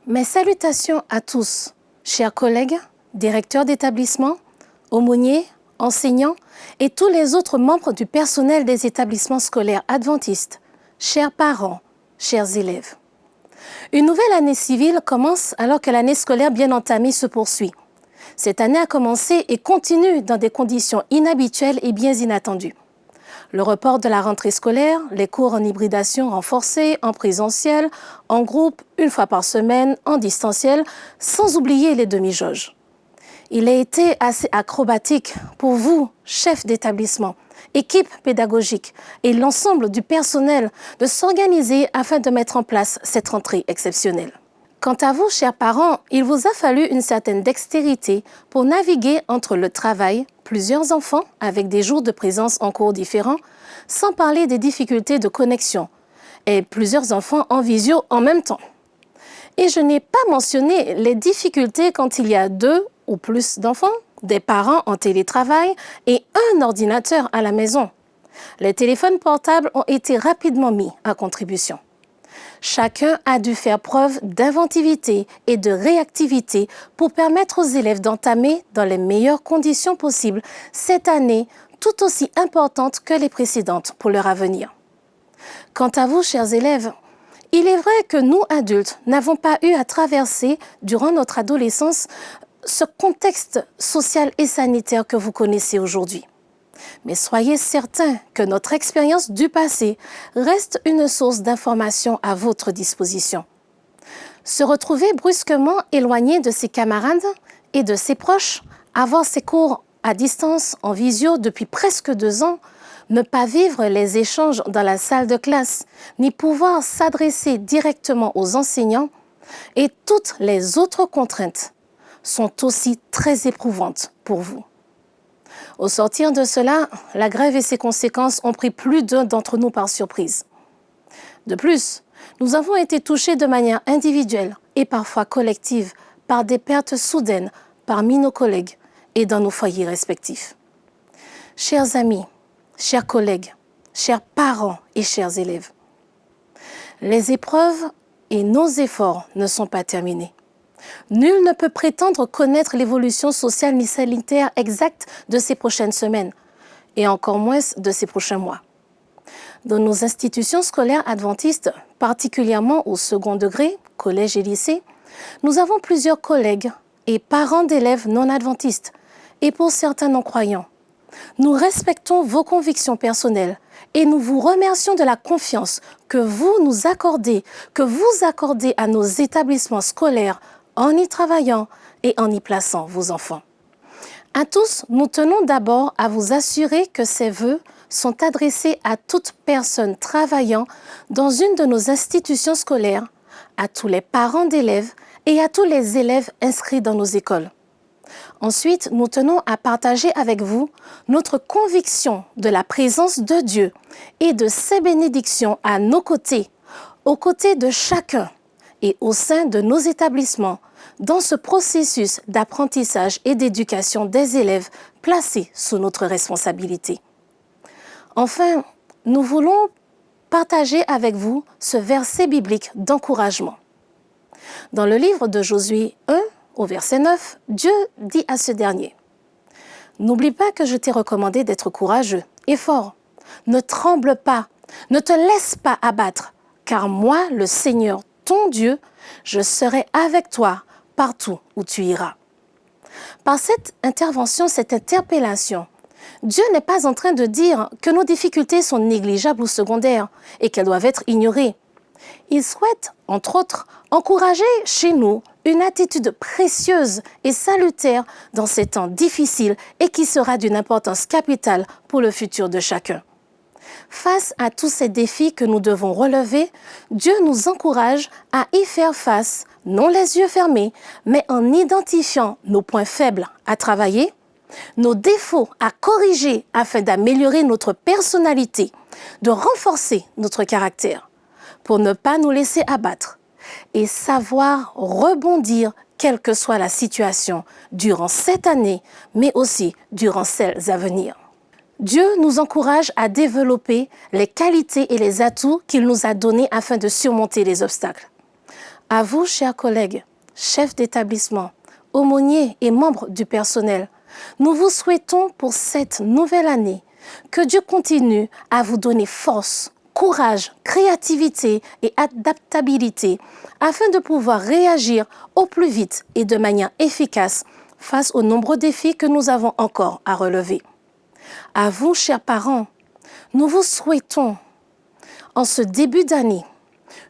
Mes salutations à tous, chers collègues, directeurs d'établissement, aumôniers, enseignants et tous les autres membres du personnel des établissements scolaires adventistes, chers parents, chers élèves. Une nouvelle année civile commence alors que l'année scolaire bien entamée se poursuit. Cette année a commencé et continue dans des conditions inhabituelles et bien inattendues. Le report de la rentrée scolaire, les cours en hybridation renforcée, en présentiel, en groupe, une fois par semaine, en distanciel, sans oublier les demi-jauges. Il a été assez acrobatique pour vous, chefs d'établissement, équipe pédagogique et l'ensemble du personnel de s'organiser afin de mettre en place cette rentrée exceptionnelle. Quant à vous, chers parents, il vous a fallu une certaine dextérité pour naviguer entre le travail, plusieurs enfants avec des jours de présence en cours différents, sans parler des difficultés de connexion, et plusieurs enfants en visio en même temps. Et je n'ai pas mentionné les difficultés quand il y a 2 ou plus d'enfants, des parents en télétravail et un ordinateur à la maison. Les téléphones portables ont été rapidement mis à contribution. Chacun a dû faire preuve d'inventivité et de réactivité pour permettre aux élèves d'entamer dans les meilleures conditions possibles cette année tout aussi importante que les précédentes pour leur avenir. Quant à vous, chers élèves, il est vrai que nous, adultes, n'avons pas eu à traverser durant notre adolescence ce contexte social et sanitaire que vous connaissez aujourd'hui. Mais soyez certains que notre expérience du passé reste une source d'information à votre disposition. Se retrouver brusquement éloigné de ses camarades et de ses proches, avoir ses cours à distance en visio depuis presque 2 ans, ne pas vivre les échanges dans la salle de classe, ni pouvoir s'adresser directement aux enseignants et toutes les autres contraintes sont aussi très éprouvantes pour vous. Au sortir de cela, la grève et ses conséquences ont pris plus d'un d'entre nous par surprise. De plus, nous avons été touchés de manière individuelle et parfois collective par des pertes soudaines parmi nos collègues et dans nos foyers respectifs. Chers amis, chers collègues, chers parents et chers élèves, les épreuves et nos efforts ne sont pas terminés. Nul ne peut prétendre connaître l'évolution sociale ni sanitaire exacte de ces prochaines semaines, et encore moins de ces prochains mois. Dans nos institutions scolaires adventistes, particulièrement au second degré, collège et lycée, nous avons plusieurs collègues et parents d'élèves non adventistes, et pour certains non-croyants. Nous respectons vos convictions personnelles et nous vous remercions de la confiance que vous nous accordez, que vous accordez à nos établissements scolaires en y travaillant et en y plaçant vos enfants. À tous, nous tenons d'abord à vous assurer que ces vœux sont adressés à toute personne travaillant dans une de nos institutions scolaires, à tous les parents d'élèves et à tous les élèves inscrits dans nos écoles. Ensuite, nous tenons à partager avec vous notre conviction de la présence de Dieu et de ses bénédictions à nos côtés, aux côtés de chacun et au sein de nos établissements, dans ce processus d'apprentissage et d'éducation des élèves placés sous notre responsabilité. Enfin, nous voulons partager avec vous ce verset biblique d'encouragement. Dans le livre de Josué 1, au verset 9, Dieu dit à ce dernier « N'oublie pas que je t'ai recommandé d'être courageux et fort. Ne tremble pas, ne te laisse pas abattre, car moi, le Seigneur, ton Dieu, je serai avec toi partout où tu iras. » Par cette intervention, cette interpellation, Dieu n'est pas en train de dire que nos difficultés sont négligeables ou secondaires et qu'elles doivent être ignorées. Il souhaite, entre autres, encourager chez nous une attitude précieuse et salutaire dans ces temps difficiles et qui sera d'une importance capitale pour le futur de chacun. Face à tous ces défis que nous devons relever, Dieu nous encourage à y faire face, non les yeux fermés, mais en identifiant nos points faibles à travailler, nos défauts à corriger afin d'améliorer notre personnalité, de renforcer notre caractère, pour ne pas nous laisser abattre et savoir rebondir quelle que soit la situation durant cette année, mais aussi durant celles à venir. Dieu nous encourage à développer les qualités et les atouts qu'il nous a donnés afin de surmonter les obstacles. À vous, chers collègues, chefs d'établissement, aumôniers et membres du personnel, nous vous souhaitons pour cette nouvelle année que Dieu continue à vous donner force, courage, créativité et adaptabilité afin de pouvoir réagir au plus vite et de manière efficace face aux nombreux défis que nous avons encore à relever. À vous, chers parents, nous vous souhaitons en ce début d'année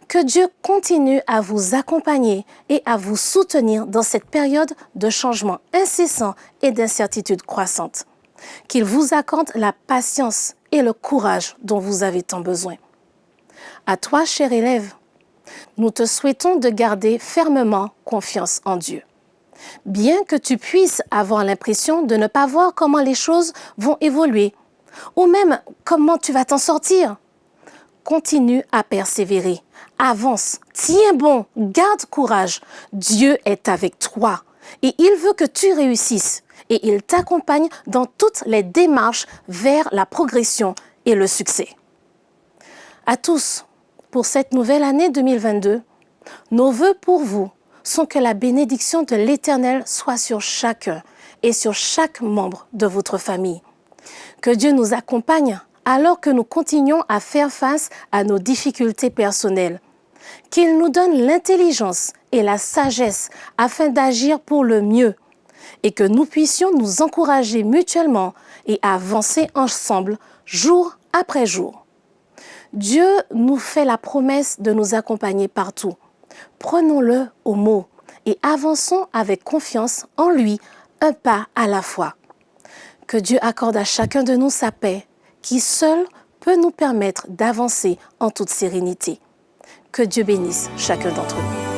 que Dieu continue à vous accompagner et à vous soutenir dans cette période de changement incessant et d'incertitude croissante. Qu'il vous accorde la patience et le courage dont vous avez tant besoin. À toi, cher élève, nous te souhaitons de garder fermement confiance en Dieu. Bien que tu puisses avoir l'impression de ne pas voir comment les choses vont évoluer, ou même comment tu vas t'en sortir, continue à persévérer, avance, tiens bon, garde courage. Dieu est avec toi et il veut que tu réussisses et il t'accompagne dans toutes les démarches vers la progression et le succès. À tous, pour cette nouvelle année 2022, nos vœux pour vous sont que la bénédiction de l'Éternel soit sur chacun et sur chaque membre de votre famille. Que Dieu nous accompagne alors que nous continuons à faire face à nos difficultés personnelles. Qu'il nous donne l'intelligence et la sagesse afin d'agir pour le mieux et que nous puissions nous encourager mutuellement et avancer ensemble jour après jour. Dieu nous fait la promesse de nous accompagner partout. Prenons-le au mot et avançons avec confiance en lui, un pas à la fois. Que Dieu accorde à chacun de nous sa paix, qui seul peut nous permettre d'avancer en toute sérénité. Que Dieu bénisse chacun d'entre nous.